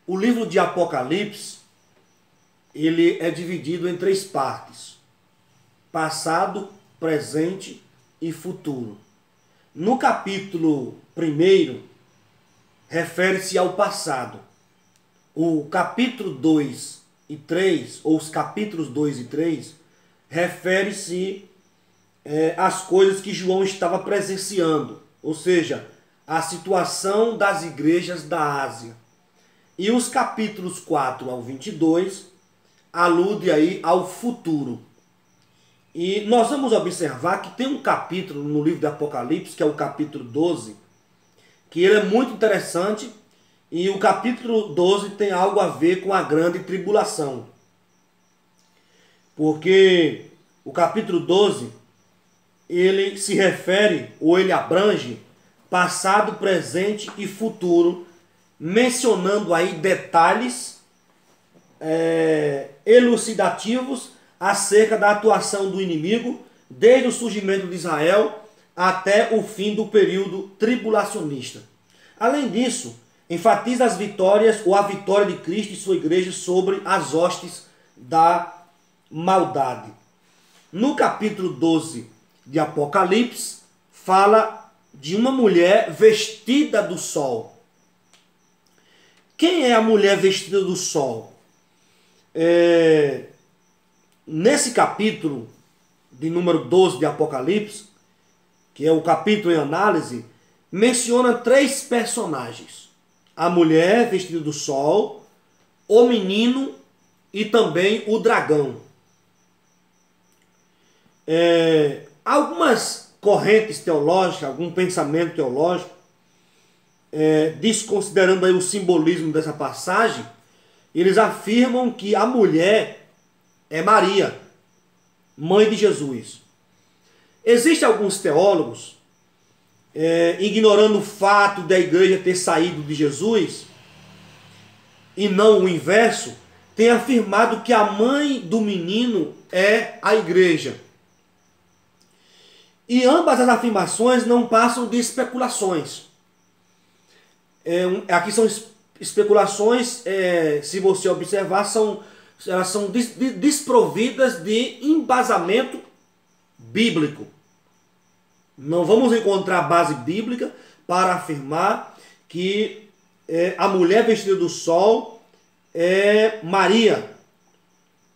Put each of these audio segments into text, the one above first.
O livro de Apocalipse, ele é dividido em 3 partes: passado, presente e futuro. No capítulo 1, refere-se ao passado. O capítulo 2 e 3, ou os capítulos 2 e 3, refere-se às coisas que João estava presenciando, ou seja, a situação das igrejas da Ásia. E os capítulos 4 ao 22 alude aí ao futuro. E nós vamos observar que tem um capítulo no livro de Apocalipse, que é o capítulo 12, que ele é muito interessante, e o capítulo 12 tem algo a ver com a grande tribulação. Porque o capítulo 12, ele se refere, ou ele abrange, passado, presente e futuro, mencionando aí detalhes elucidativos acerca da atuação do inimigo, desde o surgimento de Israel até o fim do período tribulacionista. Além disso, enfatiza as vitórias ou a vitória de Cristo e sua igreja sobre as hostes da maldade. No capítulo 12 de Apocalipse, fala de uma mulher vestida do sol. Quem é a mulher vestida do sol? Nesse capítulo de número 12 de Apocalipse, que é o capítulo em análise, menciona 3 personagens: a mulher vestida do sol, o menino e também o dragão. Algumas correntes teológicas, algum pensamento teológico, desconsiderando aí o simbolismo dessa passagem, eles afirmam que a mulher é Maria, mãe de Jesus. Existem alguns teólogos, ignorando o fato da igreja ter saído de Jesus, e não o inverso, tem afirmado que a mãe do menino é a igreja. E ambas as afirmações não passam de especulações. Aqui são especulações, se você observar, elas são desprovidas de embasamento bíblico. Não vamos encontrar base bíblica para afirmar que a mulher vestida do sol é Maria,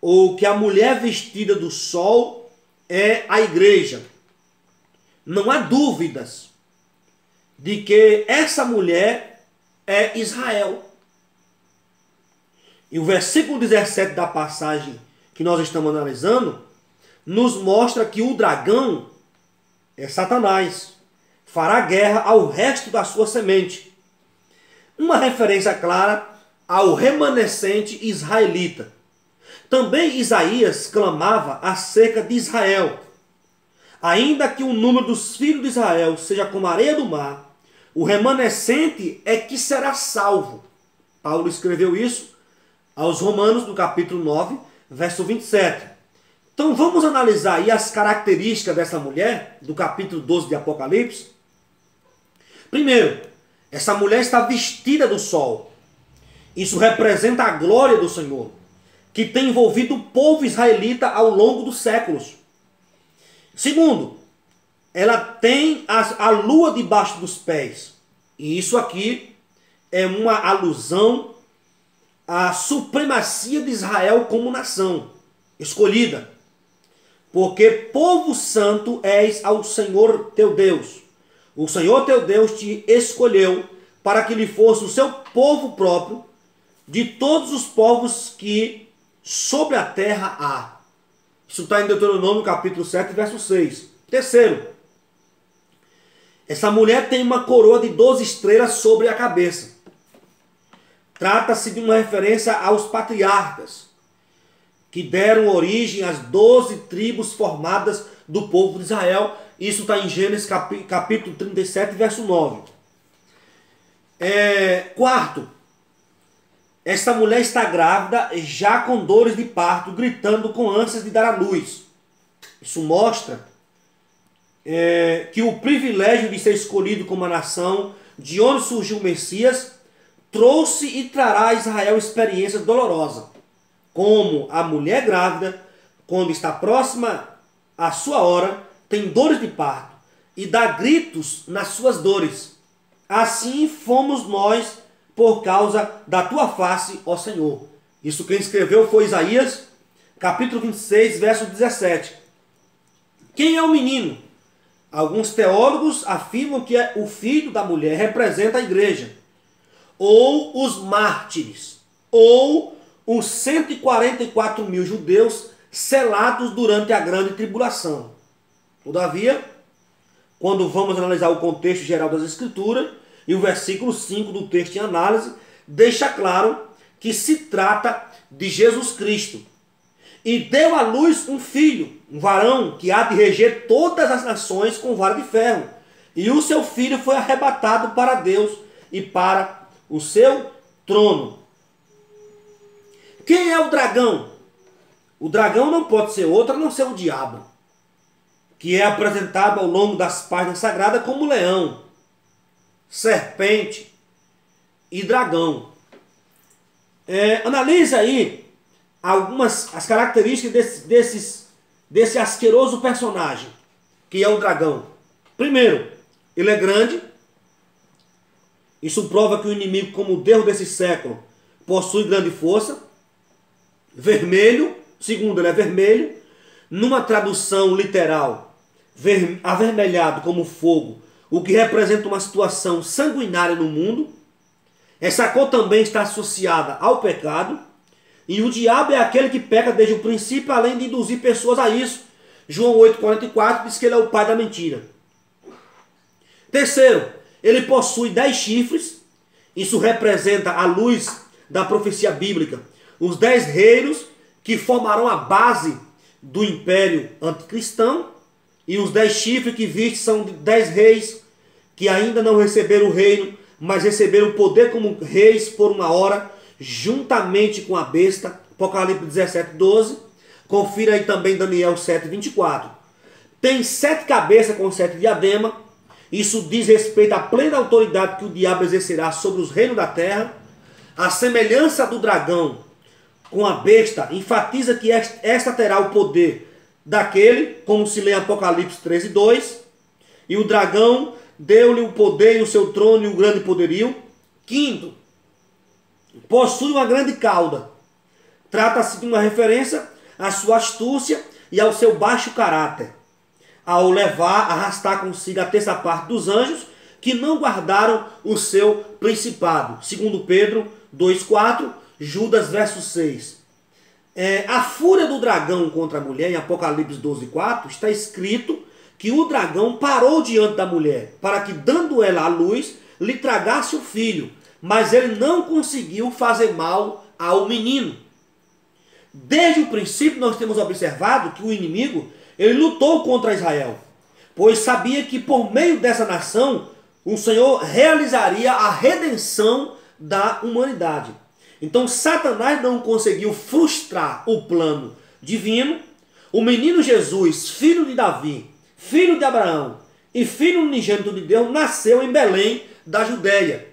ou que a mulher vestida do sol é a igreja. Não há dúvidas de que essa mulher é Israel. E o versículo 17 da passagem que nós estamos analisando nos mostra que o dragão é Satanás, fará guerra ao resto da sua semente. Uma referência clara ao remanescente israelita. Também Isaías clamava acerca de Israel. Ainda que o número dos filhos de Israel seja como a areia do mar, o remanescente é que será salvo. Paulo escreveu isso aos Romanos, no capítulo 9, verso 27. Então vamos analisar aí as características dessa mulher, do capítulo 12 de Apocalipse. Primeiro, essa mulher está vestida do sol. Isso representa a glória do Senhor, que tem envolvido o povo israelita ao longo dos séculos. Segundo, ela tem a lua debaixo dos pés. E isso aqui é uma alusão à supremacia de Israel como nação escolhida. Porque povo santo és ao Senhor teu Deus. O Senhor teu Deus te escolheu para que lhe fosse o seu povo próprio de todos os povos que sobre a terra há. Isso está em Deuteronômio capítulo 7, verso 6. Terceiro, essa mulher tem uma coroa de 12 estrelas sobre a cabeça. Trata-se de uma referência aos patriarcas, que deram origem às 12 tribos formadas do povo de Israel. Isso está em Gênesis capítulo 37, verso 9. Quarto, esta mulher está grávida, já com dores de parto, gritando com ânsias de dar à luz. Isso mostra que o privilégio de ser escolhido como a nação de onde surgiu o Messias trouxe e trará a Israel experiência dolorosa, como a mulher grávida, quando está próxima à sua hora, tem dores de parto e dá gritos nas suas dores. Assim fomos nós por causa da tua face, ó Senhor. Isso quem escreveu foi Isaías, capítulo 26, verso 17. Quem é o menino? Alguns teólogos afirmam que o filho da mulher representa a igreja, ou os mártires, ou os 144 mil judeus selados durante a grande tribulação. Todavia, quando vamos analisar o contexto geral das Escrituras, e o versículo 5 do texto em análise, deixa claro que se trata de Jesus Cristo. E deu à luz um filho, um varão, que há de reger todas as nações com vara de ferro. E o seu filho foi arrebatado para Deus e para o seu trono. Quem é o dragão? O dragão não pode ser outro a não ser o diabo, que é apresentado ao longo das páginas sagradas como leão, serpente e dragão. Analise aí as características desse asqueroso personagem, que é o dragão. Primeiro, ele é grande. Isso prova que o inimigo, como o Deus desse século, possui grande força. Vermelho. Segundo, ele é vermelho. Numa tradução literal, avermelhado como fogo, o que representa uma situação sanguinária no mundo. Essa cor também está associada ao pecado. E o diabo é aquele que peca desde o princípio, além de induzir pessoas a isso. João 8,44 diz que ele é o pai da mentira. Terceiro, ele possui 10 chifres. Isso representa, à luz da profecia bíblica, os 10 reinos que formarão a base do império anticristão. E os 10 chifres que viste são 10 reis que ainda não receberam o reino, mas receberam o poder como reis por uma hora, juntamente com a besta. Apocalipse 17, 12. Confira aí também Daniel 7, 24. Tem 7 cabeças com 7 diademas. Isso diz respeito à plena autoridade que o diabo exercerá sobre os reinos da terra. A semelhança do dragão com a besta enfatiza que esta terá o poder daquele, como se lê em Apocalipse 13, 2. E o dragão deu-lhe o poder e o seu trono e o grande poderio. Quinto, possui uma grande cauda. Trata-se de uma referência à sua astúcia e ao seu baixo caráter, ao arrastar consigo a terça parte dos anjos que não guardaram o seu principado. Segundo Pedro 2,4, Judas verso 6. A fúria do dragão contra a mulher, em Apocalipse 12,4, está escrito que o dragão parou diante da mulher, para que, dando ela à luz, lhe tragasse o filho, mas ele não conseguiu fazer mal ao menino. Desde o princípio nós temos observado que o inimigo, ele lutou contra Israel, pois sabia que por meio dessa nação, o Senhor realizaria a redenção da humanidade. Então Satanás não conseguiu frustrar o plano divino. O menino Jesus, filho de Davi, filho de Abraão e filho unigênito de Deus, nasceu em Belém da Judéia.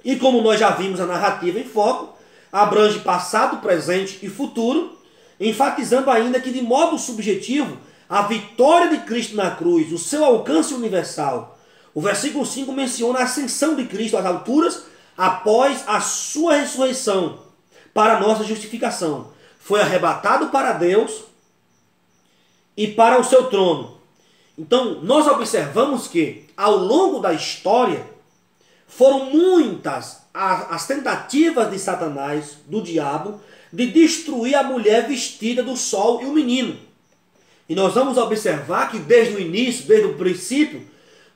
E como nós já vimos a narrativa em foco, abrange passado, presente e futuro, enfatizando ainda que de modo subjetivo, a vitória de Cristo na cruz, o seu alcance universal. O versículo 5 menciona a ascensão de Cristo às alturas após a sua ressurreição para a nossa justificação. Foi arrebatado para Deus e para o seu trono. Então, nós observamos que, ao longo da história, foram muitas as tentativas de Satanás, do diabo, de destruir a mulher vestida do sol e o menino. E nós vamos observar que desde o início, desde o princípio,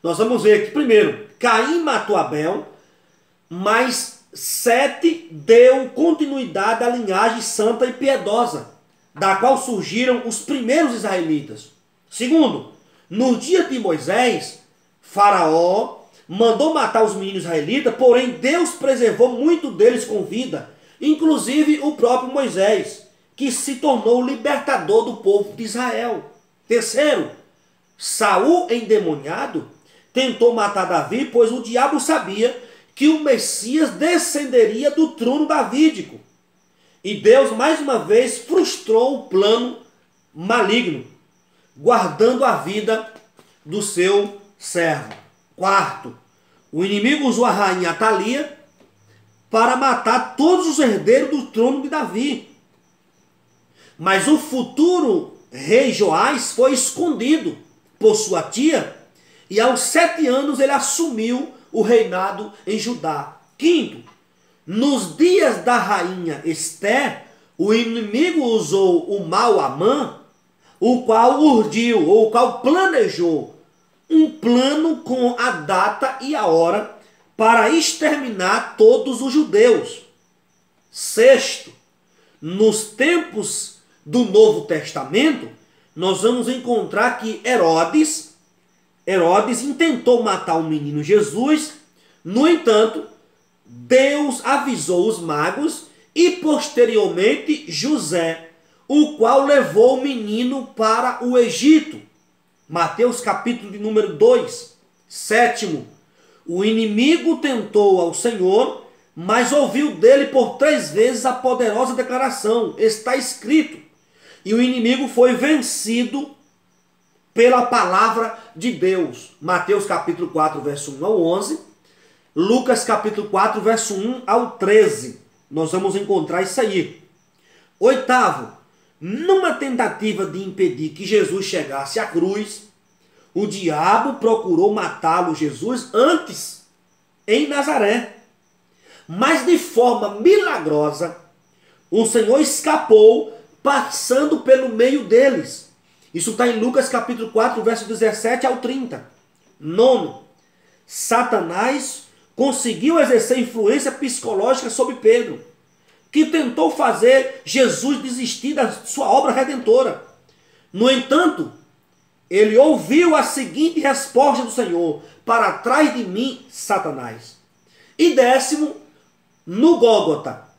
nós vamos ver que, primeiro, Caim matou Abel, mas Sete deu continuidade à linhagem santa e piedosa, da qual surgiram os primeiros israelitas. Segundo, no dia de Moisés, Faraó mandou matar os meninos israelitas, porém Deus preservou muito deles com vida, inclusive o próprio Moisés, que se tornou o libertador do povo de Israel. Terceiro, Saul, endemoniado, tentou matar Davi, pois o diabo sabia que o Messias descenderia do trono davídico. E Deus, mais uma vez, frustrou o plano maligno, guardando a vida do seu servo. Quarto, o inimigo usou a rainha Atalia para matar todos os herdeiros do trono de Davi. Mas o futuro rei Joás foi escondido por sua tia, e aos 7 anos ele assumiu o reinado em Judá. Quinto, nos dias da rainha Esté, o inimigo usou o mau Amã, o qual urdiu, ou o qual planejou um plano com a data e a hora para exterminar todos os judeus. Sexto, nos tempos do Novo Testamento, nós vamos encontrar que Herodes intentou matar o menino Jesus. No entanto, Deus avisou os magos e posteriormente José, o qual levou o menino para o Egito. Mateus capítulo de número 2. Sétimo, o inimigo tentou ao Senhor, mas ouviu dele por 3 vezes a poderosa declaração. Está escrito. E o inimigo foi vencido pela palavra de Deus. Mateus capítulo 4, verso 1 ao 11. Lucas capítulo 4, verso 1 ao 13. Nós vamos encontrar isso aí. Oitavo, numa tentativa de impedir que Jesus chegasse à cruz, o diabo procurou matá-lo, Jesus, antes, em Nazaré. Mas de forma milagrosa, o Senhor escapou, passando pelo meio deles. Isso está em Lucas capítulo 4, verso 17 ao 30. Nono, Satanás conseguiu exercer influência psicológica sobre Pedro, que tentou fazer Jesus desistir da sua obra redentora. No entanto, ele ouviu a seguinte resposta do Senhor: para trás de mim, Satanás. E décimo, no Gólgota,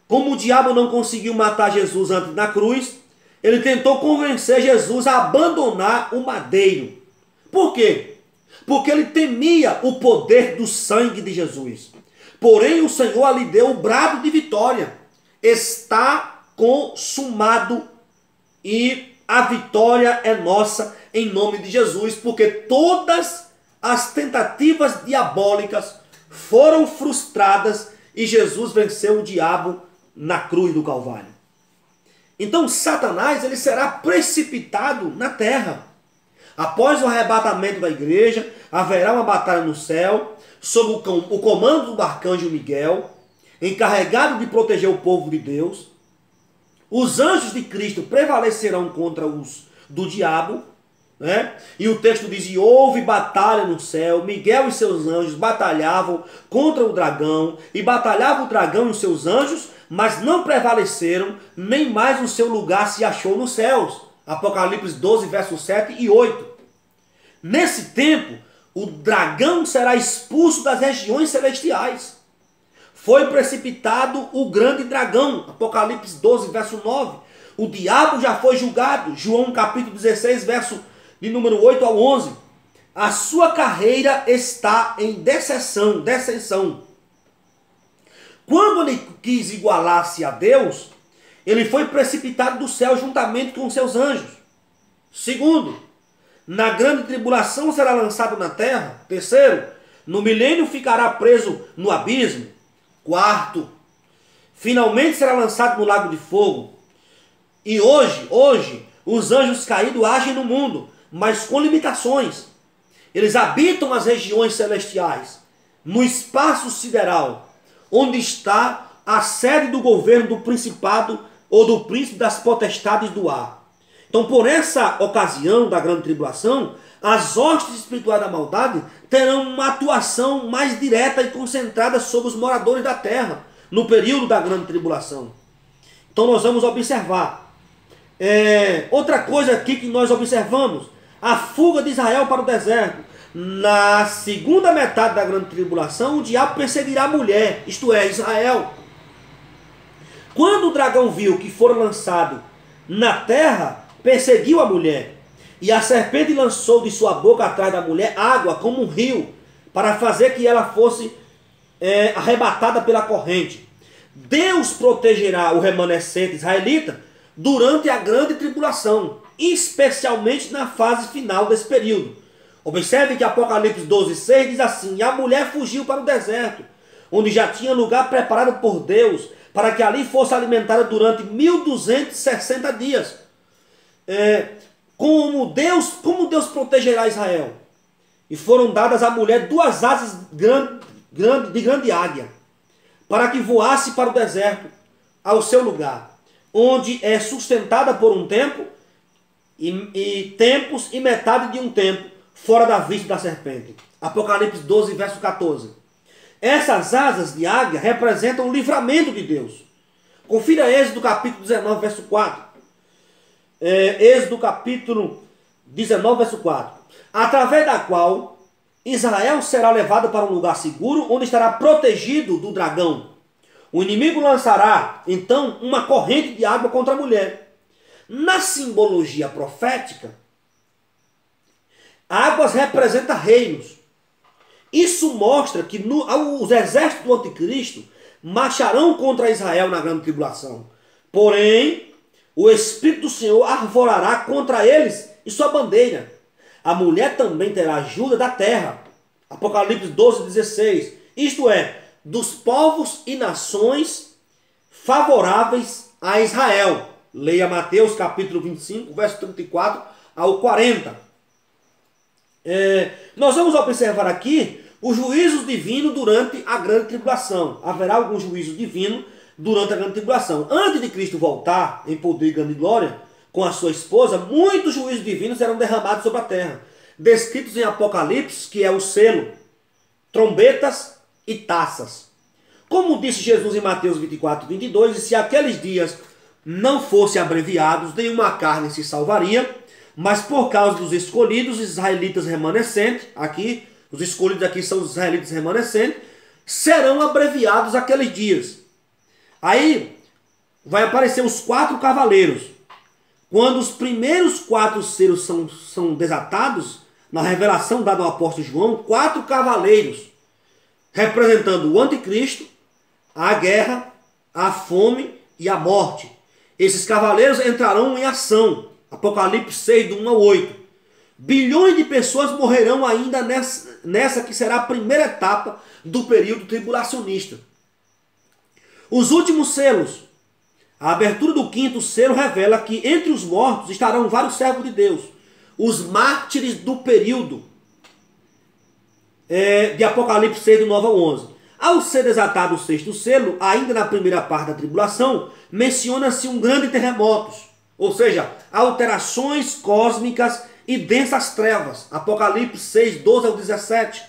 como o diabo não conseguiu matar Jesus antes da cruz, ele tentou convencer Jesus a abandonar o madeiro. Por quê? Porque ele temia o poder do sangue de Jesus. Porém, o Senhor lhe deu o brado de vitória. Está consumado, e a vitória é nossa em nome de Jesus, porque todas as tentativas diabólicas foram frustradas e Jesus venceu o diabo na cruz do Calvário. Então Satanás ele será precipitado na terra. Após o arrebatamento da igreja, haverá uma batalha no céu, sob o comando do arcanjo Miguel, encarregado de proteger o povo de Deus. Os anjos de Cristo prevalecerão contra os do diabo, né? E o texto diz: e houve batalha no céu, Miguel e seus anjos batalhavam contra o dragão, e batalhava o dragão e os seus anjos, mas não prevaleceram, nem mais o seu lugar se achou nos céus. Apocalipse 12, versos 7 e 8. Nesse tempo, o dragão será expulso das regiões celestiais. Foi precipitado o grande dragão. Apocalipse 12, verso 9. O diabo já foi julgado. João capítulo 16, verso de número 8 ao 11. A sua carreira está em descensão. Quando ele quis igualar-se a Deus, ele foi precipitado do céu juntamente com seus anjos. Segundo, na grande tribulação será lançado na terra. Terceiro, no milênio ficará preso no abismo. Quarto, finalmente será lançado no lago de fogo. E hoje, os anjos caídos agem no mundo, mas com limitações. Eles habitam as regiões celestiais, no espaço sideral, onde está a sede do governo do principado ou do príncipe das potestades do ar. Então, por essa ocasião da grande tribulação, as hostes espirituais da maldade terão uma atuação mais direta e concentrada sobre os moradores da terra, no período da grande tribulação. Então nós vamos observar. Outra coisa aqui que nós observamos, a fuga de Israel para o deserto. Na segunda metade da grande tribulação, o diabo perseguirá a mulher, isto é, Israel. Quando o dragão viu que foram lançados na terra, perseguiu a mulher. E a serpente lançou de sua boca atrás da mulher água como um rio, para fazer que ela fosse arrebatada pela corrente. Deus protegerá o remanescente israelita durante a grande tribulação, especialmente na fase final desse período. Observe que Apocalipse 12:6 diz assim: e a mulher fugiu para o deserto, onde já tinha lugar preparado por Deus, para que ali fosse alimentada durante 1260 dias. Como Deus protegerá Israel? E foram dadas à mulher 2 asas de grande águia, para que voasse para o deserto, ao seu lugar, onde é sustentada por um tempo, e tempos e metade de um tempo, fora da vista da serpente. Apocalipse 12, verso 14. Essas asas de águia representam o livramento de Deus. Confira Êxodo capítulo 19, verso 4. Êxodo capítulo 19, verso 4. Através da qual Israel será levado para um lugar seguro, onde estará protegido do dragão. O inimigo lançará, então, uma corrente de água contra a mulher. Na simbologia profética, águas representam reinos. Isso mostra que os exércitos do anticristo marcharão contra Israel na grande tribulação. Porém, o Espírito do Senhor arvorará contra eles e sua bandeira. A mulher também terá ajuda da terra. Apocalipse 12:16. Isto é, dos povos e nações favoráveis a Israel. Leia Mateus capítulo 25, verso 34 ao 40. Nós vamos observar aqui os juízos divinos durante a grande tribulação. Haverá algum juízo divino durante a grande tribulação. Antes de Cristo voltar em poder e grande glória com a sua esposa, muitos juízos divinos serão derramados sobre a terra, descritos em Apocalipse, que é o selo, trombetas e taças. Como disse Jesus em Mateus 24:22, e se aqueles dias não fossem abreviados, nenhuma carne se salvaria, mas por causa dos escolhidos, os israelitas remanescentes, aqui, os escolhidos aqui são os israelitas remanescentes, serão abreviados aqueles dias. Aí vai aparecer os 4 cavaleiros. Quando os primeiros 4 selos são desatados, na revelação dada ao apóstolo João, 4 cavaleiros, representando o anticristo, a guerra, a fome e a morte. Esses cavaleiros entrarão em ação. Apocalipse 6, do 1 ao 8. Bilhões de pessoas morrerão ainda nessa que será a primeira etapa do período tribulacionista. Os últimos selos. A abertura do 5º selo revela que entre os mortos estarão vários servos de Deus, os mártires do período de Apocalipse 6, do 9 ao 11. Ao ser desatado o 6º selo, ainda na primeira parte da tribulação, menciona-se um grande terremoto, ou seja, alterações cósmicas e densas trevas. Apocalipse 6, 12 ao 17.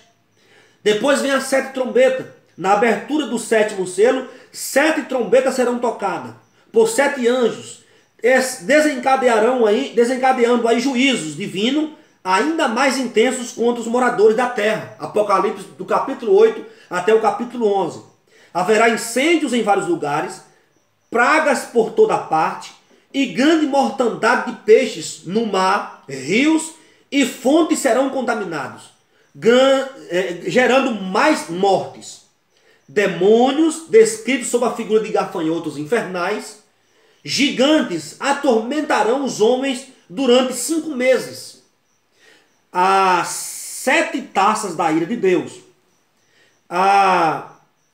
Depois vem a 7ª trombeta. Na abertura do 7º selo, 7 trombetas serão tocadas por 7 anjos, desencadeando aí juízos divinos ainda mais intensos contra os moradores da terra. Apocalipse do capítulo 8 até o capítulo 11. Haverá incêndios em vários lugares, pragas por toda parte e grande mortandade de peixes no mar, rios e fontes serão contaminados, gerando mais mortes. Demônios, descritos sob a figura de gafanhotos infernais, gigantes, atormentarão os homens durante 5 meses. As 7 taças da ira de Deus.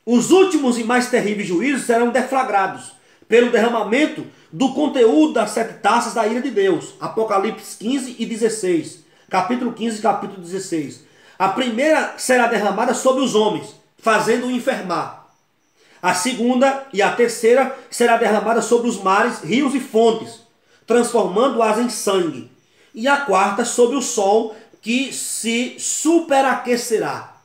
Os últimos e mais terríveis juízos serão deflagrados pelo derramamento do conteúdo das 7 taças da ira de Deus. Apocalipse 15 e 16. Capítulo 15 e capítulo 16. A primeira será derramada sobre os homens, fazendo-o enfermar. A segunda e a terceira será derramada sobre os mares, rios e fontes, transformando-as em sangue. E a quarta sobre o sol, que se superaquecerá.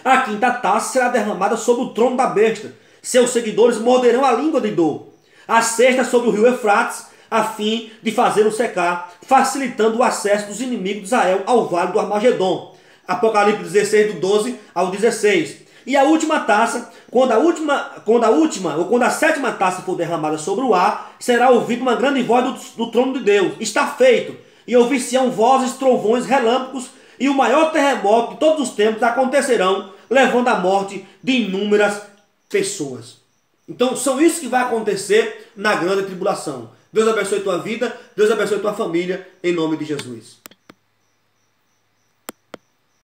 A quinta taça será derramada sobre o trono da besta. Seus seguidores morderão a língua de dor. A sexta sobre o rio Eufrates, a fim de fazê-lo secar, facilitando o acesso dos inimigos de Israel ao vale do Armagedon. Apocalipse 16, do 12 ao 16. E a última taça, quando a 7ª taça for derramada sobre o ar, será ouvida uma grande voz do trono de Deus. Está feito. E ouvir-se-ão vozes, trovões, relâmpagos, e o maior terremoto de todos os tempos acontecerão levando à morte de inúmeras pessoas. Então são isso que vai acontecer na grande tribulação. Deus abençoe tua vida, Deus abençoe tua família, em nome de Jesus.